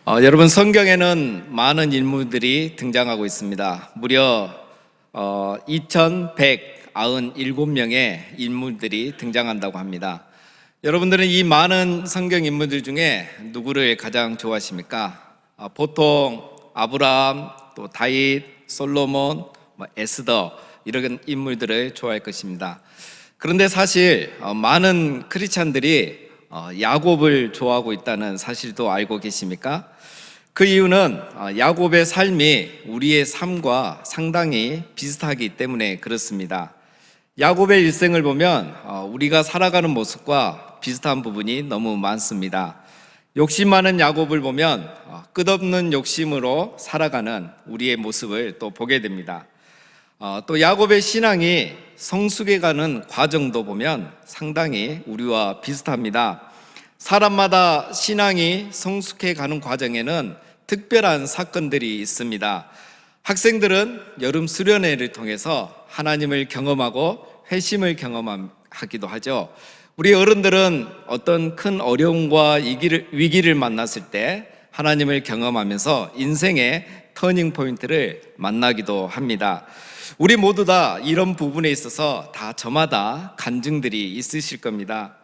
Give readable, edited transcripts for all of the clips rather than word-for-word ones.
여러분, 성경에는 많은 인물들이 등장하고 있습니다. 무려 2197명의 인물들이 등장한다고 합니다. 여러분들은 이 많은 성경 인물들 중에 누구를 가장 좋아하십니까? 보통 아브라함, 또 다윗, 솔로몬, 에스더 이런 인물들을 좋아할 것입니다. 그런데 사실 많은 크리스찬들이 야곱을 좋아하고 있다는 사실도 알고 계십니까? 그 이유는 야곱의 삶이 우리의 삶과 상당히 비슷하기 때문에 그렇습니다. 야곱의 일생을 보면 우리가 살아가는 모습과 비슷한 부분이 너무 많습니다. 욕심 많은 야곱을 보면 끝없는 욕심으로 살아가는 우리의 모습을 또 보게 됩니다. 또 야곱의 신앙이 성숙해 가는 과정도 보면 상당히 우리와 비슷합니다. 사람마다 신앙이 성숙해 가는 과정에는 특별한 사건들이 있습니다. 학생들은 여름 수련회를 통해서 하나님을 경험하고 회심을 경험하기도 하죠. 우리 어른들은 어떤 큰 어려움과 위기를 만났을 때 하나님을 경험하면서 인생의 터닝 포인트를 만나기도 합니다. 우리 모두 다 이런 부분에 있어서 다 저마다 간증들이 있으실 겁니다.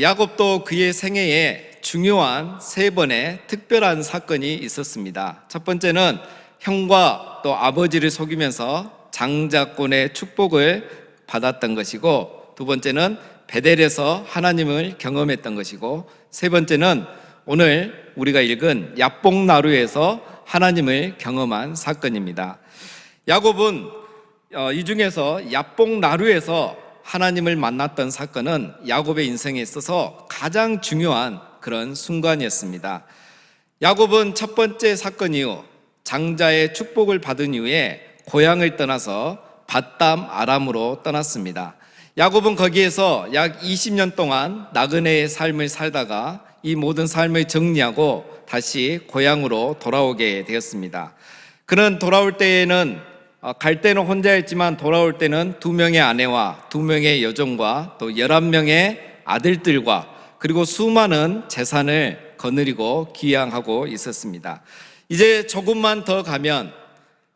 야곱도 그의 생애에 중요한 3번의 특별한 사건이 있었습니다. 첫 번째는 형과 또 아버지를 속이면서 장자권의 축복을 받았던 것이고, 두 번째는 베델에서 하나님을 경험했던 것이고, 세 번째는 오늘 우리가 읽은 야복나루에서 하나님을 경험한 사건입니다. 야곱은 이 중에서 야복나루에서 하나님을 만났던 사건은 야곱의 인생에 있어서 가장 중요한 그런 순간이었습니다. 야곱은 첫 번째 사건 이후 장자의 축복을 받은 이후에 고향을 떠나서 밧담 아람으로 떠났습니다. 야곱은 거기에서 약 20년 동안 나그네의 삶을 살다가 이 모든 삶을 정리하고 다시 고향으로 돌아오게 되었습니다. 그는 돌아올 때에는 갈 때는 혼자였지만 돌아올 때는 2명의 아내와 2명의 여종과 또 11명의 아들들과 그리고 수많은 재산을 거느리고 귀향하고 있었습니다. 이제 조금만 더 가면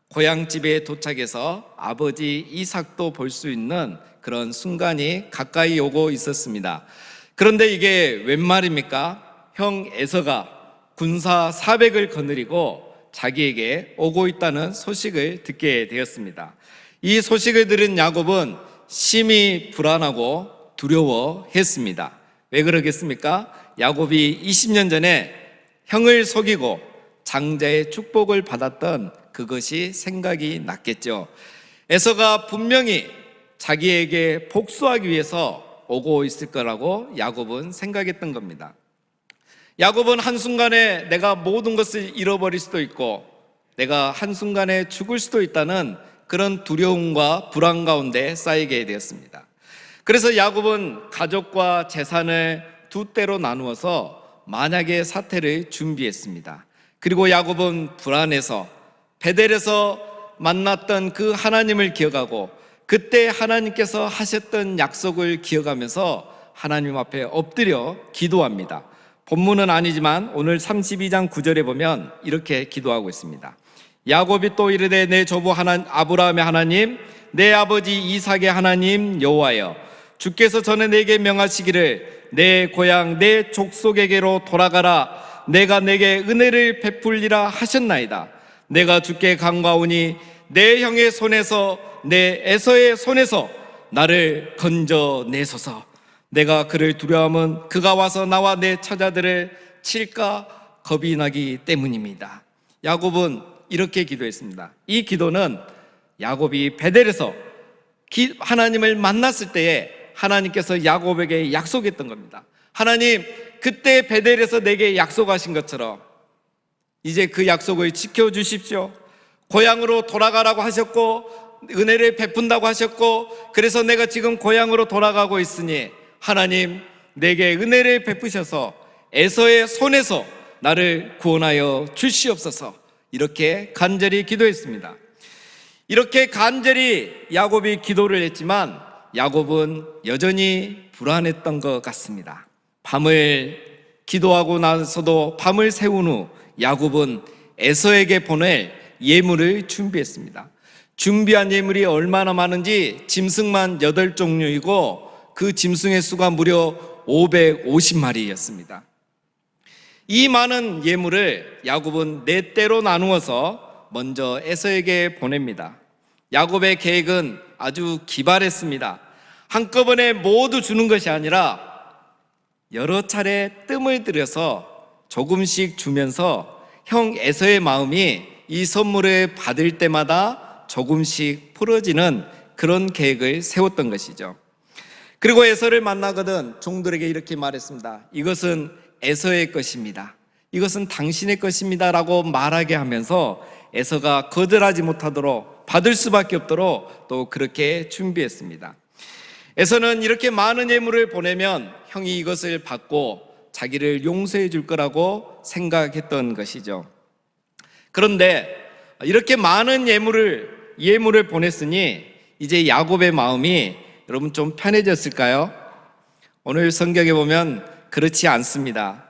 고향집에 도착해서 아버지 이삭도 볼 수 있는 그런 순간이 가까이 오고 있었습니다. 그런데 이게 웬 말입니까? 형 에서가 군사 400을 거느리고 자기에게 오고 있다는 소식을 듣게 되었습니다. 이 소식을 들은 야곱은 심히 불안하고 두려워했습니다. 왜 그러겠습니까? 야곱이 20년 전에 형을 속이고 장자의 축복을 받았던 그것이 생각이 났겠죠. 에서가 분명히 자기에게 복수하기 위해서 오고 있을 거라고 야곱은 생각했던 겁니다. 야곱은 한순간에 내가 모든 것을 잃어버릴 수도 있고 내가 한순간에 죽을 수도 있다는 그런 두려움과 불안 가운데 쌓이게 되었습니다. 그래서 야곱은 가족과 재산을 2대로 나누어서 만약의 사태를 준비했습니다. 그리고 야곱은 불안해서 베델에서 만났던 그 하나님을 기억하고 그때 하나님께서 하셨던 약속을 기억하면서 하나님 앞에 엎드려 기도합니다. 본문은 아니지만 오늘 32장 9절에 보면 이렇게 기도하고 있습니다. 야곱이 또 이르되 내 조부 아브라함의 하나님, 내 아버지 이삭의 하나님 여호와여, 주께서 전에 내게 명하시기를 내 고향 내 족속에게로 돌아가라, 내가 내게 은혜를 베풀리라 하셨나이다. 내가 주께 간과하오니 내 형의 손에서 내 에서의 손에서 나를 건져내소서. 내가 그를 두려워함은 그가 와서 나와 내 처자들을 칠까 겁이 나기 때문입니다. 야곱은 이렇게 기도했습니다. 이 기도는 야곱이 베델에서 하나님을 만났을 때에 하나님께서 야곱에게 약속했던 겁니다. 하나님, 그때 베델에서 내게 약속하신 것처럼 이제 그 약속을 지켜주십시오. 고향으로 돌아가라고 하셨고 은혜를 베푼다고 하셨고, 그래서 내가 지금 고향으로 돌아가고 있으니 하나님, 내게 은혜를 베푸셔서 에서의 손에서 나를 구원하여 주시옵소서. 이렇게 간절히 기도했습니다. 이렇게 간절히 야곱이 기도를 했지만 야곱은 여전히 불안했던 것 같습니다. 밤을 기도하고 나서도 밤을 새운 후 야곱은 에서에게 보낼 예물을 준비했습니다. 준비한 예물이 얼마나 많은지 짐승만 8종류이고 그 짐승의 수가 무려 550마리였습니다. 이 많은 예물을 야곱은 4대로 나누어서 먼저 에서에게 보냅니다. 야곱의 계획은 아주 기발했습니다. 한꺼번에 모두 주는 것이 아니라 여러 차례 뜸을 들여서 조금씩 주면서 형 에서의 마음이 이 선물을 받을 때마다 조금씩 풀어지는 그런 계획을 세웠던 것이죠. 그리고 에서를 만나거든 종들에게 이렇게 말했습니다. 이것은 에서의 것입니다. 이것은 당신의 것입니다 라고 말하게 하면서 에서가 거절하지 못하도록 받을 수밖에 없도록 또 그렇게 준비했습니다. 에서는 이렇게 많은 예물을 보내면 형이 이것을 받고 자기를 용서해 줄 거라고 생각했던 것이죠. 그런데 이렇게 많은 예물을 보냈으니 이제 야곱의 마음이 여러분 좀 편해졌을까요? 오늘 성경에 보면 그렇지 않습니다.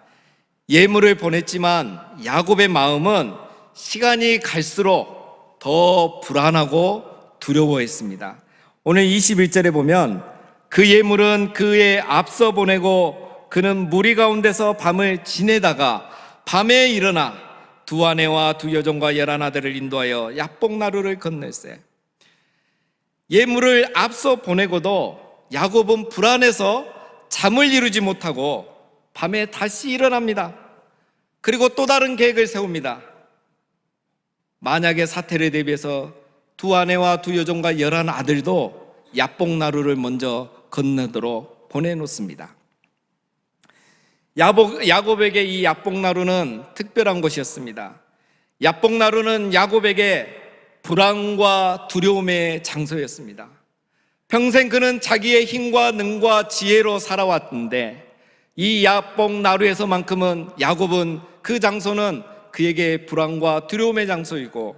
예물을 보냈지만 야곱의 마음은 시간이 갈수록 더 불안하고 두려워했습니다. 오늘 21절에 보면 그 예물은 그에 앞서 보내고 그는 무리 가운데서 밤을 지내다가 밤에 일어나 2 아내와 2 여종과 11아들을 인도하여 야복나루를 건널세. 예물을 앞서 보내고도 야곱은 불안해서 잠을 이루지 못하고 밤에 다시 일어납니다. 그리고 또 다른 계획을 세웁니다. 만약의 사태를 대비해서 2 아내와 2 여종과 11아들도 야복나루를 먼저 건너도록 보내놓습니다. 야곱에게 이 야복나루는 특별한 것이었습니다. 야복나루는 야곱에게 불안과 두려움의 장소였습니다. 평생 그는 자기의 힘과 능과 지혜로 살아왔는데 이 야복나루에서만큼은 야곱은 그 장소는 그에게 불안과 두려움의 장소이고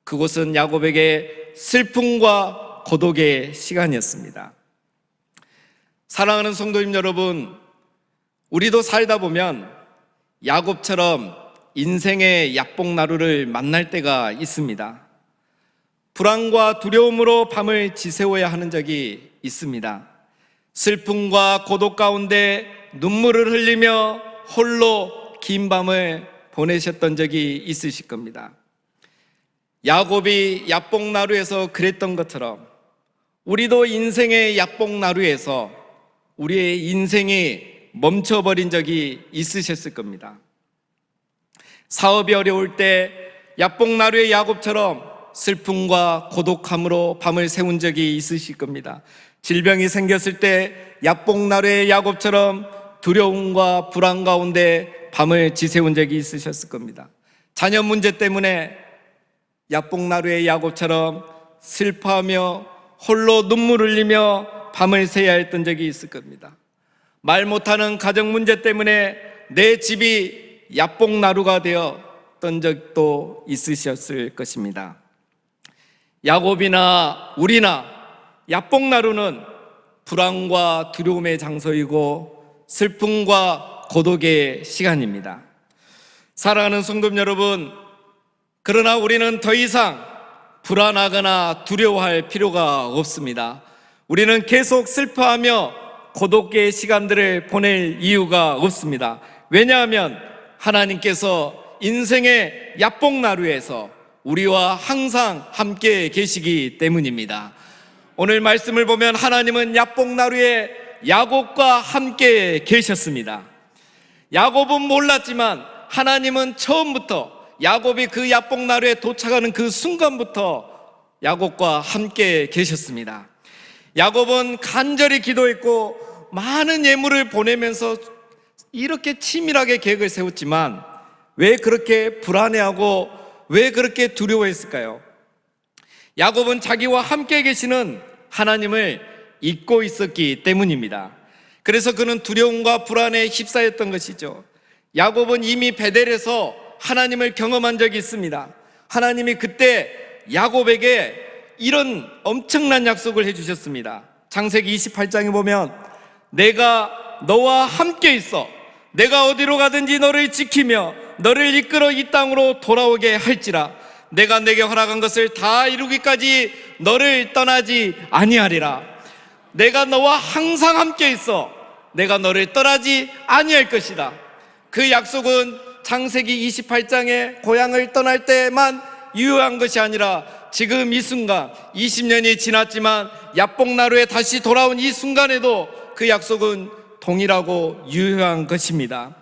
그곳은 야곱에게 슬픔과 고독의 시간이었습니다. 사랑하는 성도님 여러분, 우리도 살다 보면 야곱처럼 인생의 야복나루를 만날 때가 있습니다. 불안과 두려움으로 밤을 지새워야 하는 적이 있습니다. 슬픔과 고독 가운데 눈물을 흘리며 홀로 긴 밤을 보내셨던 적이 있으실 겁니다. 야곱이 야복나루에서 그랬던 것처럼 우리도 인생의 야복나루에서 우리의 인생이 멈춰버린 적이 있으셨을 겁니다. 사업이 어려울 때 야복나루의 야곱처럼 슬픔과 고독함으로 밤을 새운 적이 있으실 겁니다. 질병이 생겼을 때 야복나루의 야곱처럼 두려움과 불안 가운데 밤을 지새운 적이 있으셨을 겁니다. 자녀 문제 때문에 야복나루의 야곱처럼 슬퍼하며 홀로 눈물 흘리며 밤을 새야 했던 적이 있을 겁니다. 말 못하는 가정 문제 때문에 내 집이 야복나루가 되었던 적도 있으셨을 것입니다. 야곱이나 우리나 야복나루는 불안과 두려움의 장소이고 슬픔과 고독의 시간입니다. 사랑하는 성도 여러분, 그러나 우리는 더 이상 불안하거나 두려워할 필요가 없습니다. 우리는 계속 슬퍼하며 고독의 시간들을 보낼 이유가 없습니다. 왜냐하면 하나님께서 인생의 야복나루에서 우리와 항상 함께 계시기 때문입니다. 오늘 말씀을 보면 하나님은 야복나루에 야곱과 함께 계셨습니다. 야곱은 몰랐지만 하나님은 처음부터 야곱이 그 야복나루에 도착하는 그 순간부터 야곱과 함께 계셨습니다. 야곱은 간절히 기도했고 많은 예물을 보내면서 이렇게 치밀하게 계획을 세웠지만 왜 그렇게 불안해하고 왜 그렇게 두려워했을까요? 야곱은 자기와 함께 계시는 하나님을 잊고 있었기 때문입니다. 그래서 그는 두려움과 불안에 휩싸였던 것이죠. 야곱은 이미 베델에서 하나님을 경험한 적이 있습니다. 하나님이 그때 야곱에게 이런 엄청난 약속을 해주셨습니다. 창세기 28장에 보면 내가 너와 함께 있어 내가 어디로 가든지 너를 지키며 너를 이끌어 이 땅으로 돌아오게 할지라. 내가 내게 허락한 것을 다 이루기까지 너를 떠나지 아니하리라. 내가 너와 항상 함께 있어 내가 너를 떠나지 아니할 것이다. 그 약속은 창세기 28장에 고향을 떠날 때만 유효한 것이 아니라 지금 이 순간 20년이 지났지만 야복나루에 다시 돌아온 이 순간에도 그 약속은 동일하고 유효한 것입니다.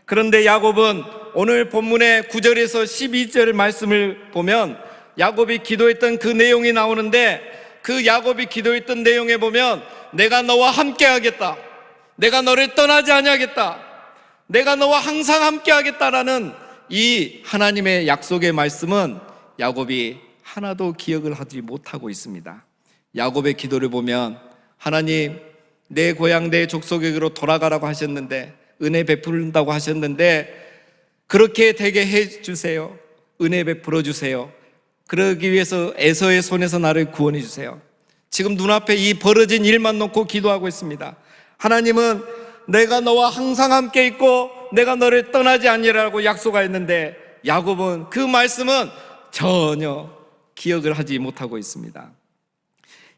그런데 야곱은 오늘 본문의 9절에서 12절 말씀을 보면 야곱이 기도했던 그 내용이 나오는데, 그 야곱이 기도했던 내용에 보면 내가 너와 함께 하겠다, 내가 너를 떠나지 아니하겠다, 내가 너와 항상 함께 하겠다라는 이 하나님의 약속의 말씀은 야곱이 하나도 기억을 하지 못하고 있습니다. 야곱의 기도를 보면 하나님, 내 고향 내 족속에게로 돌아가라고 하셨는데, 은혜 베풀린다고 하셨는데 그렇게 되게 해주세요. 은혜 베풀어 주세요. 그러기 위해서 에서의 손에서 나를 구원해 주세요. 지금 눈앞에 이 벌어진 일만 놓고 기도하고 있습니다. 하나님은 내가 너와 항상 함께 있고 내가 너를 떠나지 아니라고 약속하였는데 야곱은 그 말씀은 전혀 기억을 하지 못하고 있습니다.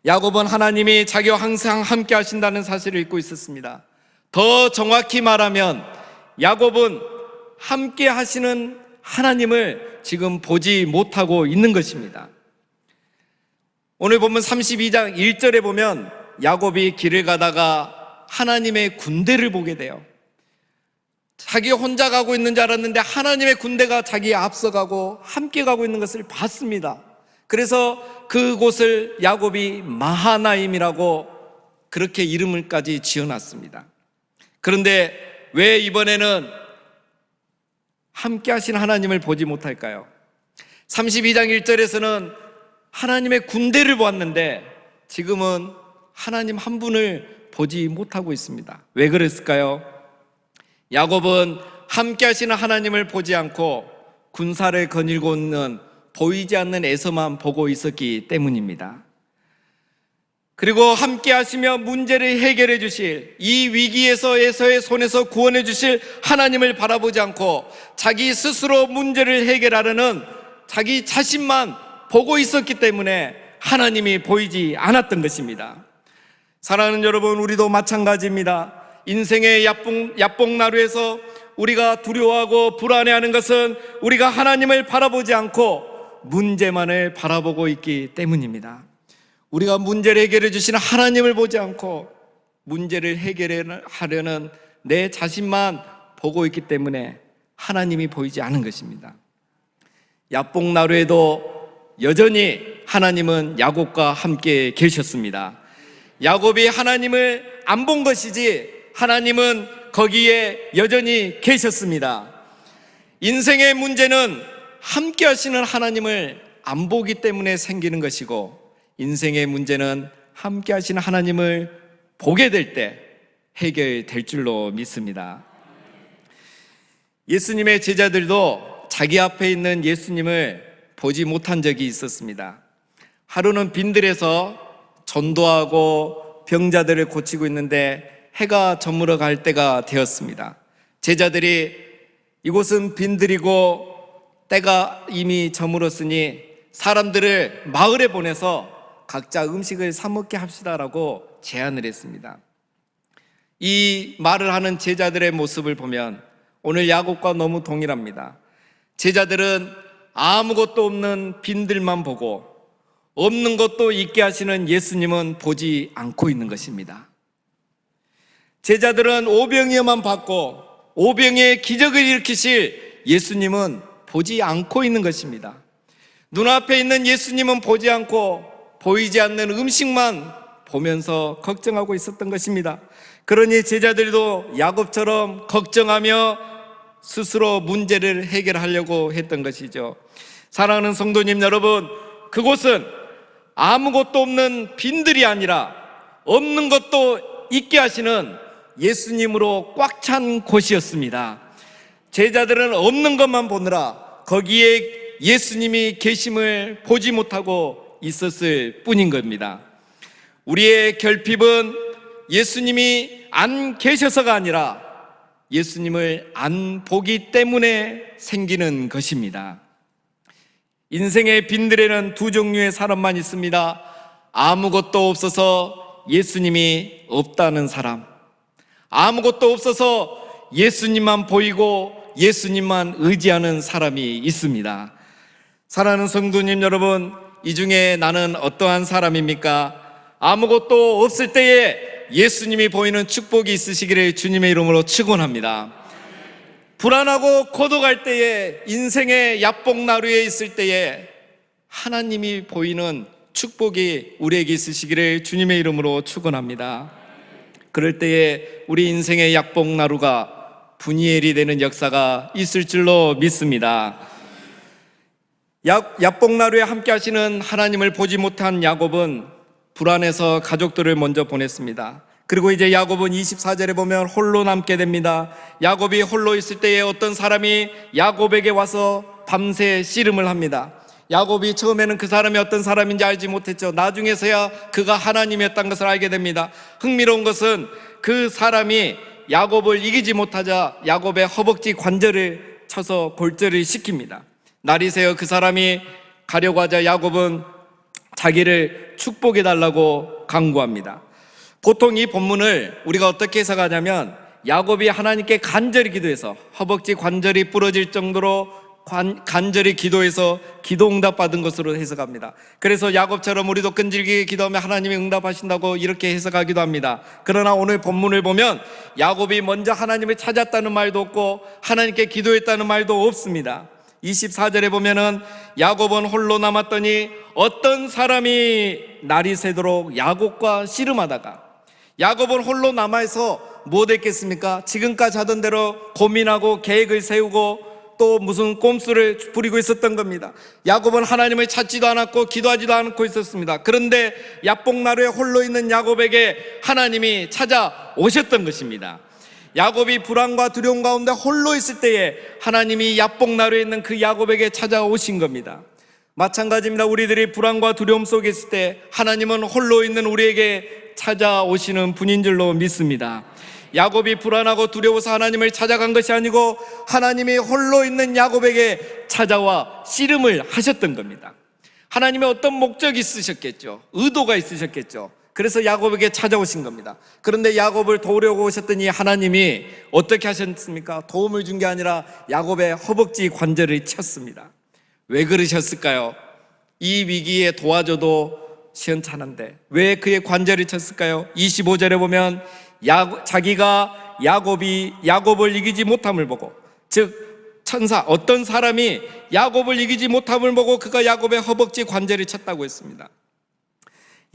야곱은 하나님이 자기와 항상 함께 하신다는 사실을 잊고 있었습니다. 더 정확히 말하면 야곱은 함께 하시는 하나님을 지금 보지 못하고 있는 것입니다. 오늘 보면 32장 1절에 보면 야곱이 길을 가다가 하나님의 군대를 보게 돼요. 자기 혼자 가고 있는 줄 알았는데 하나님의 군대가 자기에 앞서가고 함께 가고 있는 것을 봤습니다. 그래서 그곳을 야곱이 마하나임이라고 그렇게 이름을까지 지어놨습니다. 그런데 왜 이번에는 함께 하신 하나님을 보지 못할까요? 32장 1절에서는 하나님의 군대를 보았는데 지금은 하나님 한 분을 보지 못하고 있습니다. 왜 그랬을까요? 야곱은 함께 하시는 하나님을 보지 않고 군사를 거닐고 있는 보이지 않는 에서만 보고 있었기 때문입니다. 그리고 함께 하시며 문제를 해결해 주실, 이 위기에서 에서의 손에서 구원해 주실 하나님을 바라보지 않고 자기 스스로 문제를 해결하려는 자기 자신만 보고 있었기 때문에 하나님이 보이지 않았던 것입니다. 사랑하는 여러분, 우리도 마찬가지입니다. 인생의 야복나루에서 우리가 두려워하고 불안해하는 것은 우리가 하나님을 바라보지 않고 문제만을 바라보고 있기 때문입니다. 우리가 문제를 해결해 주시는 하나님을 보지 않고 문제를 해결하려는 내 자신만 보고 있기 때문에 하나님이 보이지 않은 것입니다. 야복나루에도 여전히 하나님은 야곱과 함께 계셨습니다. 야곱이 하나님을 안 본 것이지 하나님은 거기에 여전히 계셨습니다. 인생의 문제는 함께 하시는 하나님을 안 보기 때문에 생기는 것이고, 인생의 문제는 함께 하시는 하나님을 보게 될 때 해결될 줄로 믿습니다. 예수님의 제자들도 자기 앞에 있는 예수님을 보지 못한 적이 있었습니다. 하루는 빈들에서 전도하고 병자들을 고치고 있는데 해가 저물어 갈 때가 되었습니다. 제자들이 이곳은 빈들이고 때가 이미 저물었으니 사람들을 마을에 보내서 각자 음식을 사 먹게 합시다라고 제안을 했습니다. 이 말을 하는 제자들의 모습을 보면 오늘 야곱과 너무 동일합니다. 제자들은 아무것도 없는 빈들만 보고 없는 것도 있게 하시는 예수님은 보지 않고 있는 것입니다. 제자들은 오병이어만 받고 오병이의 기적을 일으키실 예수님은 보지 않고 있는 것입니다. 눈앞에 있는 예수님은 보지 않고 보이지 않는 음식만 보면서 걱정하고 있었던 것입니다. 그러니 제자들도 야곱처럼 걱정하며 스스로 문제를 해결하려고 했던 것이죠. 사랑하는 성도님 여러분, 그곳은 아무것도 없는 빈들이 아니라 없는 것도 있게 하시는 예수님으로 꽉 찬 곳이었습니다. 제자들은 없는 것만 보느라 거기에 예수님이 계심을 보지 못하고 있었을 뿐인 겁니다. 우리의 결핍은 예수님이 안 계셔서가 아니라 예수님을 안 보기 때문에 생기는 것입니다. 인생의 빈들에는 두 종류의 사람만 있습니다. 아무것도 없어서 예수님이 없다는 사람, 아무것도 없어서 예수님만 보이고 예수님만 의지하는 사람이 있습니다. 사랑하는 성도님 여러분, 이 중에 나는 어떠한 사람입니까? 아무것도 없을 때에 예수님이 보이는 축복이 있으시기를 주님의 이름으로 축원합니다. 불안하고 고독할 때에, 인생의 야복나루에 있을 때에 하나님이 보이는 축복이 우리에게 있으시기를 주님의 이름으로 축원합니다. 그럴 때에 우리 인생의 야복나루가 분이엘이 되는 역사가 있을 줄로 믿습니다. 야복나루에 함께 하시는 하나님을 보지 못한 야곱은 불안해서 가족들을 먼저 보냈습니다. 그리고 이제 야곱은 24절에 보면 홀로 남게 됩니다. 야곱이 홀로 있을 때에 어떤 사람이 야곱에게 와서 밤새 씨름을 합니다. 야곱이 처음에는 그 사람이 어떤 사람인지 알지 못했죠. 나중에서야 그가 하나님이었다는 것을 알게 됩니다. 흥미로운 것은 그 사람이 야곱을 이기지 못하자 야곱의 허벅지 관절을 쳐서 골절을 시킵니다. 날이 새어 그 사람이 가려고 하자 야곱은 자기를 축복해 달라고 간구합니다. 보통 이 본문을 우리가 어떻게 해석하냐면, 야곱이 하나님께 간절히 기도해서 허벅지 관절이 부러질 정도로 간절히 기도해서 기도 응답 받은 것으로 해석합니다. 그래서 야곱처럼 우리도 끈질기게 기도하면 하나님이 응답하신다고 이렇게 해석하기도 합니다. 그러나 오늘 본문을 보면 야곱이 먼저 하나님을 찾았다는 말도 없고 하나님께 기도했다는 말도 없습니다. 24절에 보면은 야곱은 홀로 남았더니 어떤 사람이 날이 새도록 야곱과 씨름하다가, 야곱은 홀로 남아서 뭐 됐겠습니까? 지금까지 하던 대로 고민하고 계획을 세우고 또 무슨 꼼수를 부리고 있었던 겁니다. 야곱은 하나님을 찾지도 않았고 기도하지도 않고 있었습니다. 그런데 야복나루에 홀로 있는 야곱에게 하나님이 찾아오셨던 것입니다. 야곱이 불안과 두려움 가운데 홀로 있을 때에 하나님이 야복나루에 있는 그 야곱에게 찾아오신 겁니다. 마찬가지입니다. 우리들이 불안과 두려움 속에 있을 때 하나님은 홀로 있는 우리에게 찾아오시는 분인 줄로 믿습니다. 야곱이 불안하고 두려워서 하나님을 찾아간 것이 아니고 하나님이 홀로 있는 야곱에게 찾아와 씨름을 하셨던 겁니다. 하나님의 어떤 목적이 있으셨겠죠. 의도가 있으셨겠죠. 그래서 야곱에게 찾아오신 겁니다. 그런데 야곱을 도우려고 오셨더니 하나님이 어떻게 하셨습니까? 도움을 준 게 아니라 야곱의 허벅지 관절을 쳤습니다. 왜 그러셨을까요? 이 위기에 도와줘도 시원찮은데 왜 그의 관절을 쳤을까요? 25절에 보면 자기가 야곱을 이기지 못함을 보고, 즉 천사, 어떤 사람이 야곱을 이기지 못함을 보고 그가 야곱의 허벅지 관절을 쳤다고 했습니다.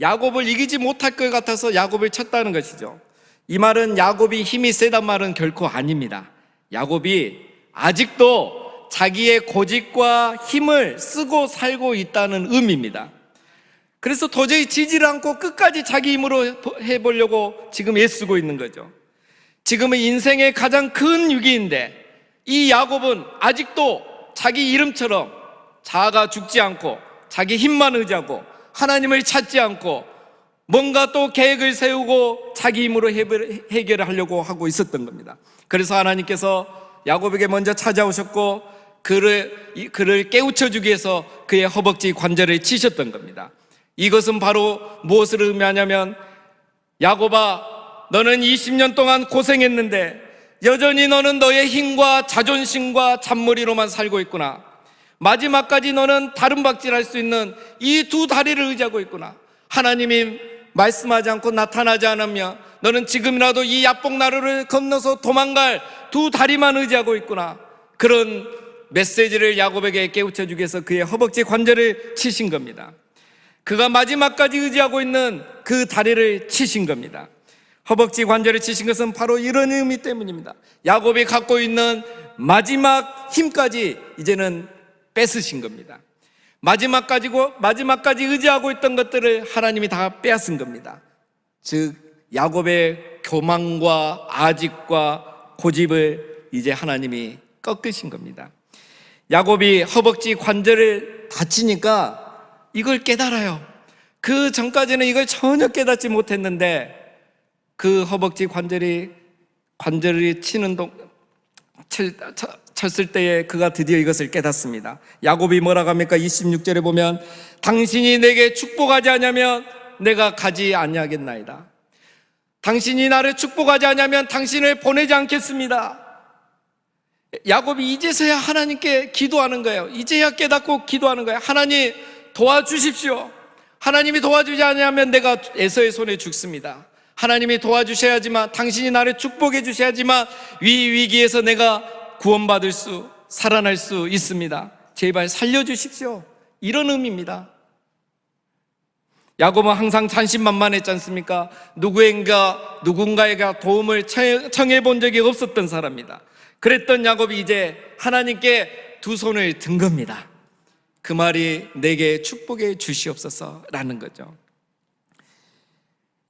야곱을 이기지 못할 것 같아서 야곱을 쳤다는 것이죠. 이 말은 야곱이 힘이 세단 말은 결코 아닙니다. 야곱이 아직도 자기의 고집과 힘을 쓰고 살고 있다는 의미입니다. 그래서 도저히 지지를 않고 끝까지 자기 힘으로 해보려고 지금 애쓰고 있는 거죠. 지금은 인생의 가장 큰 위기인데 이 야곱은 아직도 자기 이름처럼 자아가 죽지 않고 자기 힘만 의지하고 하나님을 찾지 않고 뭔가 또 계획을 세우고 자기 힘으로 해결을 하려고 하고 있었던 겁니다. 그래서 하나님께서 야곱에게 먼저 찾아오셨고 그를 깨우쳐주기 위해서 그의 허벅지 관절을 치셨던 겁니다. 이것은 바로 무엇을 의미하냐면, 야곱아, 너는 20년 동안 고생했는데 여전히 너는 너의 힘과 자존심과 잔머리로만 살고 있구나. 마지막까지 너는 다름박질할 수 있는 이 두 다리를 의지하고 있구나. 하나님이 말씀하지 않고 나타나지 않으며 너는 지금이라도 이 야복나루를 건너서 도망갈 두 다리만 의지하고 있구나. 그런 메시지를 야곱에게 깨우쳐주기 위해서 그의 허벅지 관절을 치신 겁니다. 그가 마지막까지 의지하고 있는 그 다리를 치신 겁니다. 허벅지 관절을 치신 것은 바로 이런 의미 때문입니다. 야곱이 갖고 있는 마지막 힘까지 이제는 뺏으신 겁니다. 마지막까지 의지하고 있던 것들을 하나님이 다 빼앗은 겁니다. 즉 야곱의 교만과 아집과 고집을 이제 하나님이 꺾으신 겁니다. 야곱이 허벅지 관절을 다치니까 이걸 깨달아요. 그 전까지는 이걸 전혀 깨닫지 못했는데 그 허벅지 관절이 관절이 쳤을 때에 그가 드디어 이것을 깨닫습니다. 야곱이 뭐라고 합니까? 26절에 보면 당신이 내게 축복하지 않으면 내가 가지 아니하겠나이다. 당신이 나를 축복하지 않으면 당신을 보내지 않겠습니다. 야곱이 이제서야 하나님께 기도하는 거예요. 이제야 깨닫고 기도하는 거예요. 하나님 도와주십시오. 하나님이 도와주지 않으면 내가 에서의 손에 죽습니다. 하나님이 도와주셔야지만, 당신이 나를 축복해 주셔야지만 위기에서 내가 구원받을 살아날 수 있습니다. 제발 살려주십시오. 이런 의미입니다. 야곱은 항상 자신만만했지 않습니까? 누군가에게 도움을 청해 본 적이 없었던 사람입니다. 그랬던 야곱이 이제 하나님께 두 손을 든 겁니다. 그 말이 내게 축복해 주시옵소서라는 거죠.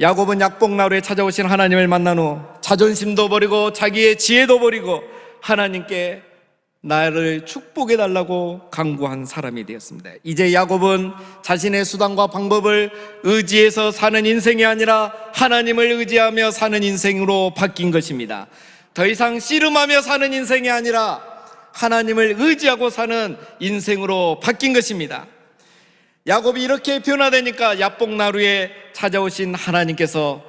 야곱은 약복나루에 찾아오신 하나님을 만난 후 자존심도 버리고 자기의 지혜도 버리고 하나님께 나를 축복해 달라고 간구한 사람이 되었습니다. 이제 야곱은 자신의 수단과 방법을 의지해서 사는 인생이 아니라 하나님을 의지하며 사는 인생으로 바뀐 것입니다. 더 이상 씨름하며 사는 인생이 아니라 하나님을 의지하고 사는 인생으로 바뀐 것입니다. 야곱이 이렇게 변화되니까 야복나루에 찾아오신 하나님께서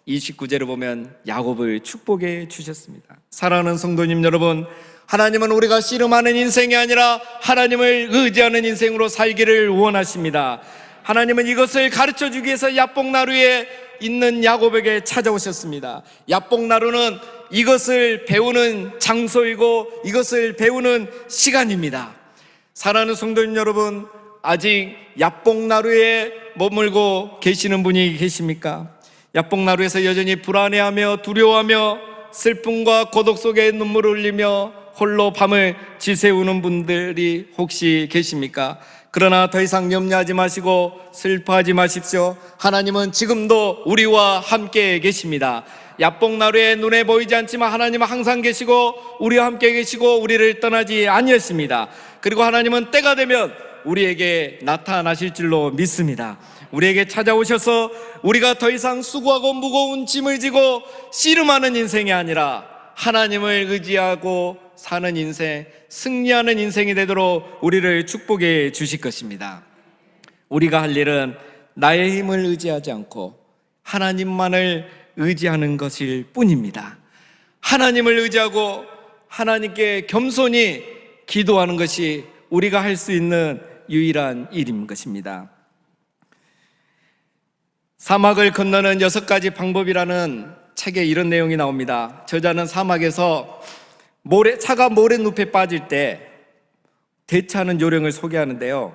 29절을 보면 야곱을 축복해 주셨습니다. 사랑하는 성도님 여러분, 하나님은 우리가 씨름하는 인생이 아니라 하나님을 의지하는 인생으로 살기를 원하십니다. 하나님은 이것을 가르쳐 주기 위해서 야복나루에 있는 야곱에게 찾아오셨습니다. 야복나루는 이것을 배우는 장소이고 이것을 배우는 시간입니다. 사랑하는 성도님 여러분, 아직 야복나루에 머물고 계시는 분이 계십니까? 야복나루에서 여전히 불안해하며 두려워하며 슬픔과 고독 속에 눈물을 흘리며 홀로 밤을 지새우는 분들이 혹시 계십니까? 그러나 더 이상 염려하지 마시고 슬퍼하지 마십시오. 하나님은 지금도 우리와 함께 계십니다. 야복나루에 눈에 보이지 않지만 하나님은 항상 계시고 우리와 함께 계시고 우리를 떠나지 아니하십니다. 그리고 하나님은 때가 되면 우리에게 나타나실 줄로 믿습니다. 우리에게 찾아오셔서 우리가 더 이상 수고하고 무거운 짐을 지고 씨름하는 인생이 아니라 하나님을 의지하고 사는 인생, 승리하는 인생이 되도록 우리를 축복해 주실 것입니다. 우리가 할 일은 나의 힘을 의지하지 않고 하나님만을 의지하는 것일 뿐입니다. 하나님을 의지하고 하나님께 겸손히 기도하는 것이 우리가 할 수 있는 유일한 일인 것입니다. 사막을 건너는 6가지 방법이라는 책에 이런 내용이 나옵니다. 저자는 사막에서 차가 모래늪에 빠질 때 대처하는 요령을 소개하는데요,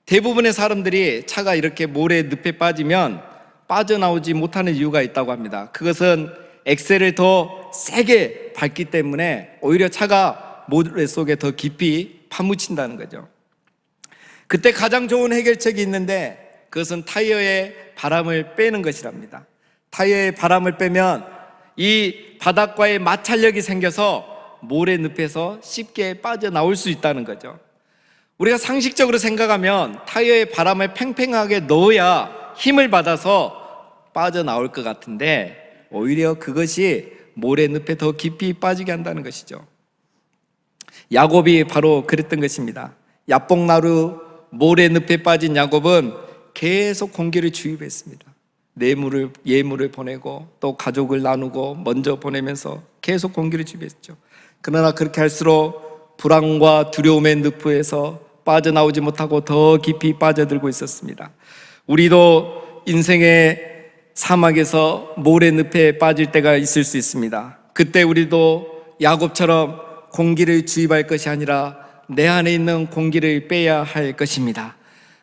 대부분의 사람들이 차가 이렇게 모래늪에 빠지면 빠져나오지 못하는 이유가 있다고 합니다. 그것은 엑셀을 더 세게 밟기 때문에 오히려 차가 모래 속에 더 깊이 파묻힌다는 거죠. 그때 가장 좋은 해결책이 있는데 그것은 타이어에 바람을 빼는 것이랍니다. 타이어에 바람을 빼면 이 바닥과의 마찰력이 생겨서 모래늪에서 쉽게 빠져나올 수 있다는 거죠. 우리가 상식적으로 생각하면 타이어에 바람을 팽팽하게 넣어야 힘을 받아서 빠져나올 것 같은데 오히려 그것이 모래늪에 더 깊이 빠지게 한다는 것이죠. 야곱이 바로 그랬던 것입니다. 야복나루 모래늪에 빠진 야곱은 계속 공기를 주입했습니다. 예물을 보내고 또 가족을 나누고 먼저 보내면서 계속 공기를 주입했죠. 그러나 그렇게 할수록 불안과 두려움의 늪에서 빠져나오지 못하고 더 깊이 빠져들고 있었습니다. 우리도 인생의 사막에서 모래늪에 빠질 때가 있을 수 있습니다. 그때 우리도 야곱처럼 공기를 주입할 것이 아니라 내 안에 있는 공기를 빼야 할 것입니다.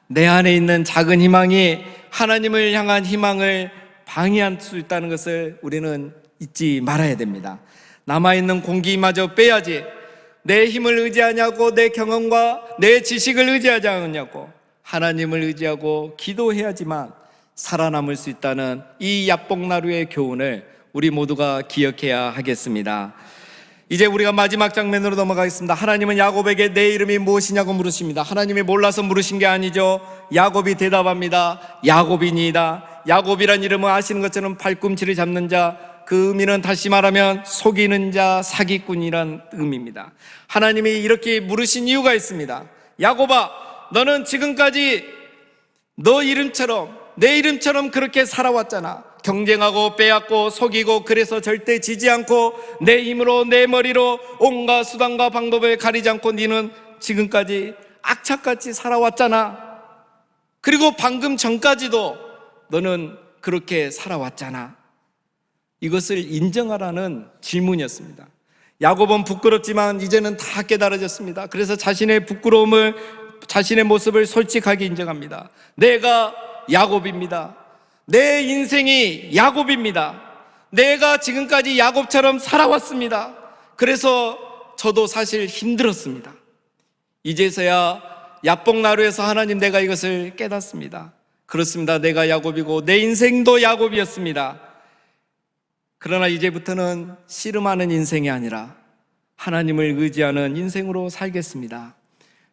내 안에 있는 작은 희망이 하나님을 향한 희망을 방해할 수 있다는 것을 우리는 잊지 말아야 됩니다. 남아있는 공기마저 빼야지 내 힘을 의지하냐고, 내 경험과 내 지식을 의지하지 않냐고, 하나님을 의지하고 기도해야지만 살아남을 수 있다는 이 야복나루의 교훈을 우리 모두가 기억해야 하겠습니다. 이제 우리가 마지막 장면으로 넘어가겠습니다. 하나님은 야곱에게 내 이름이 무엇이냐고 물으십니다. 하나님이 몰라서 물으신 게 아니죠. 야곱이 대답합니다. 야곱이니이다. 야곱이란 이름은 아시는 것처럼 팔꿈치를 잡는 자, 그 의미는 다시 말하면 속이는 자, 사기꾼이란 의미입니다. 하나님이 이렇게 물으신 이유가 있습니다. 야곱아, 너는 지금까지 너 이름처럼, 내 이름처럼 그렇게 살아왔잖아. 경쟁하고 빼앗고 속이고, 그래서 절대 지지 않고 내 힘으로, 내 머리로 온갖 수단과 방법을 가리지 않고 너는 지금까지 악착같이 살아왔잖아. 그리고 방금 전까지도 너는 그렇게 살아왔잖아. 이것을 인정하라는 질문이었습니다. 야곱은 부끄럽지만 이제는 다 깨달아졌습니다. 그래서 자신의 부끄러움을, 자신의 모습을 솔직하게 인정합니다. 내가 야곱입니다. 내 인생이 야곱입니다. 내가 지금까지 야곱처럼 살아왔습니다. 그래서 저도 사실 힘들었습니다. 이제서야 야복나루에서 하나님, 내가 이것을 깨닫습니다. 그렇습니다. 내가 야곱이고 내 인생도 야곱이었습니다. 그러나 이제부터는 씨름하는 인생이 아니라 하나님을 의지하는 인생으로 살겠습니다.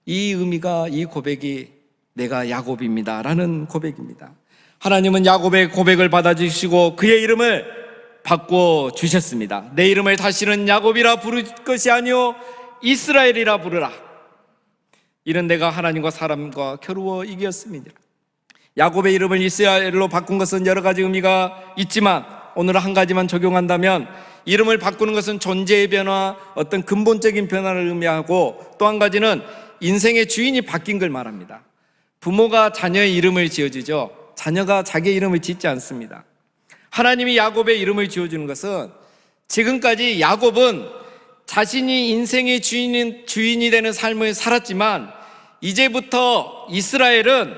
이 의미가, 이 고백이 내가 야곱입니다 라는 고백입니다. 하나님은 야곱의 고백을 받아주시고 그의 이름을 바꿔주셨습니다. 내 이름을 다시는 야곱이라 부를 것이 아니오 이스라엘이라 부르라. 이는 내가 하나님과 사람과 겨루어 이겼습니다. 야곱의 이름을 이스라엘로 바꾼 것은 여러 가지 의미가 있지만 오늘 한 가지만 적용한다면, 이름을 바꾸는 것은 존재의 변화, 어떤 근본적인 변화를 의미하고, 또 한 가지는 인생의 주인이 바뀐 걸 말합니다. 부모가 자녀의 이름을 지어주죠. 자녀가 자기의 이름을 짓지 않습니다. 하나님이 야곱의 이름을 지어주는 것은, 지금까지 야곱은 자신이 인생의 주인이 되는 삶을 살았지만 이제부터 이스라엘은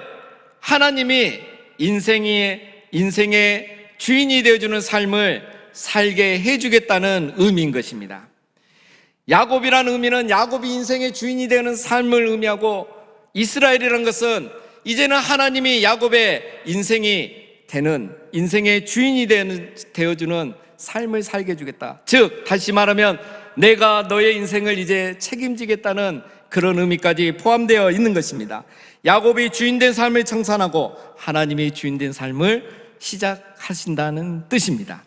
하나님이 인생의 주인이 되어주는 삶을 살게 해주겠다는 의미인 것입니다. 야곱이라는 의미는 야곱이 인생의 주인이 되는 삶을 의미하고, 이스라엘이라는 것은 이제는 하나님이 야곱의 인생의 주인이 되어주는 삶을 살게 해주겠다. 즉, 다시 말하면 내가 너의 인생을 이제 책임지겠다는 그런 의미까지 포함되어 있는 것입니다. 야곱이 주인된 삶을 청산하고 하나님이 주인된 삶을 시작하신다는 뜻입니다.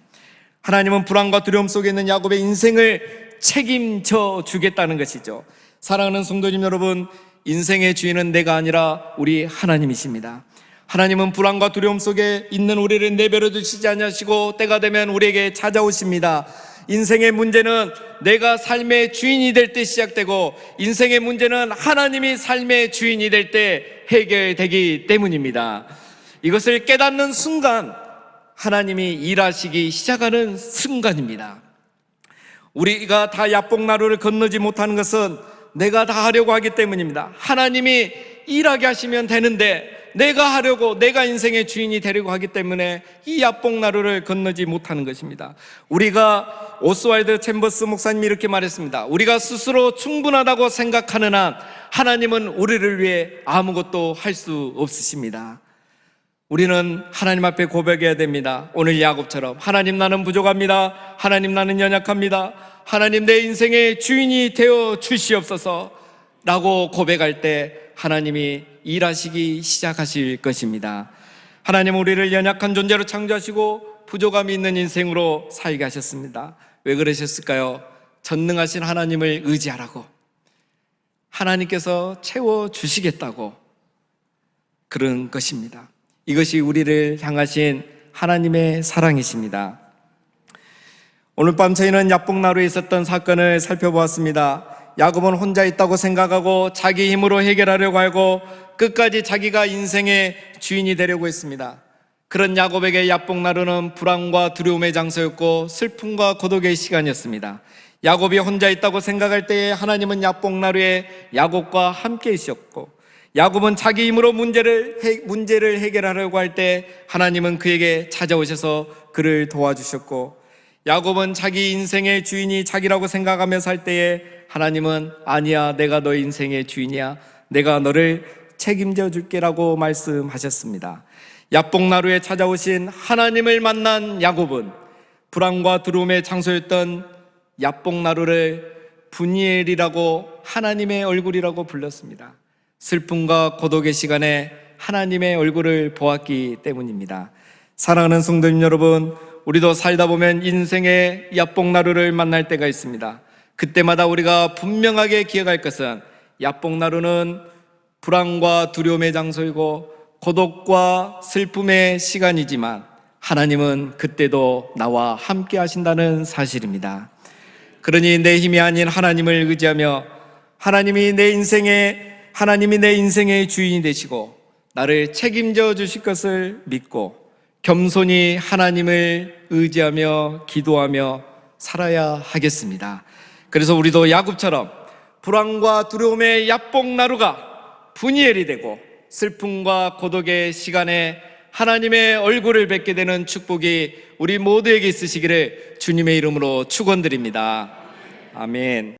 하나님은 불안과 두려움 속에 있는 야곱의 인생을 책임져 주겠다는 것이죠. 사랑하는 성도님 여러분, 인생의 주인은 내가 아니라 우리 하나님이십니다. 하나님은 불안과 두려움 속에 있는 우리를 내버려 두시지 않으시고 때가 되면 우리에게 찾아오십니다. 인생의 문제는 내가 삶의 주인이 될 때 시작되고, 인생의 문제는 하나님이 삶의 주인이 될 때 해결되기 때문입니다. 이것을 깨닫는 순간 하나님이 일하시기 시작하는 순간입니다. 우리가 다 야복나루를 건너지 못하는 것은 내가 다 하려고 하기 때문입니다. 하나님이 일하게 하시면 되는데 내가 하려고, 내가 인생의 주인이 되려고 하기 때문에 이 야복나루를 건너지 못하는 것입니다. 우리가, 오스왈드 챔버스 목사님이 이렇게 말했습니다. 우리가 스스로 충분하다고 생각하는 한 하나님은 우리를 위해 아무것도 할 수 없으십니다. 우리는 하나님 앞에 고백해야 됩니다. 오늘 야곱처럼, 하나님 나는 부족합니다. 하나님 나는 연약합니다. 하나님 내 인생의 주인이 되어 주시옵소서 라고 고백할 때 하나님이 일하시기 시작하실 것입니다. 하나님은 우리를 연약한 존재로 창조하시고 부족함이 있는 인생으로 살게 하셨습니다. 왜 그러셨을까요? 전능하신 하나님을 의지하라고, 하나님께서 채워주시겠다고 그런 것입니다. 이것이 우리를 향하신 하나님의 사랑이십니다. 오늘 밤 저희는 야복나루에 있었던 사건을 살펴보았습니다. 야곱은 혼자 있다고 생각하고 자기 힘으로 해결하려고 하고 끝까지 자기가 인생의 주인이 되려고 했습니다. 그런 야곱에게 야복나루는 불안과 두려움의 장소였고 슬픔과 고독의 시간이었습니다. 야곱이 혼자 있다고 생각할 때에 하나님은 야복나루에 야곱과 함께 있었고, 야곱은 자기 힘으로 문제를 해결하려고 할 때 하나님은 그에게 찾아오셔서 그를 도와주셨고, 야곱은 자기 인생의 주인이 자기라고 생각하며 살 때에 하나님은 아니야, 내가 너의 인생의 주인이야, 내가 너를 책임져 줄게라고 말씀하셨습니다. 야복나루에 찾아오신 하나님을 만난 야곱은 불안과 두려움의 장소였던 야복나루를 분이엘이라고, 하나님의 얼굴이라고 불렀습니다. 슬픔과 고독의 시간에 하나님의 얼굴을 보았기 때문입니다. 사랑하는 성도님 여러분, 우리도 살다 보면 인생의 야뽕나루를 만날 때가 있습니다. 그때마다 우리가 분명하게 기억할 것은 야뽕나루는 불안과 두려움의 장소이고 고독과 슬픔의 시간이지만 하나님은 그때도 나와 함께 하신다는 사실입니다. 그러니 내 힘이 아닌 하나님을 의지하며 하나님이 내 인생의 주인이 되시고 나를 책임져 주실 것을 믿고 겸손히 하나님을 의지하며 기도하며 살아야 하겠습니다. 그래서 우리도 야곱처럼 불안과 두려움의 야뽕나루가 분이엘이 되고 슬픔과 고독의 시간에 하나님의 얼굴을 뵙게 되는 축복이 우리 모두에게 있으시기를 주님의 이름으로 축원드립니다. 아멘.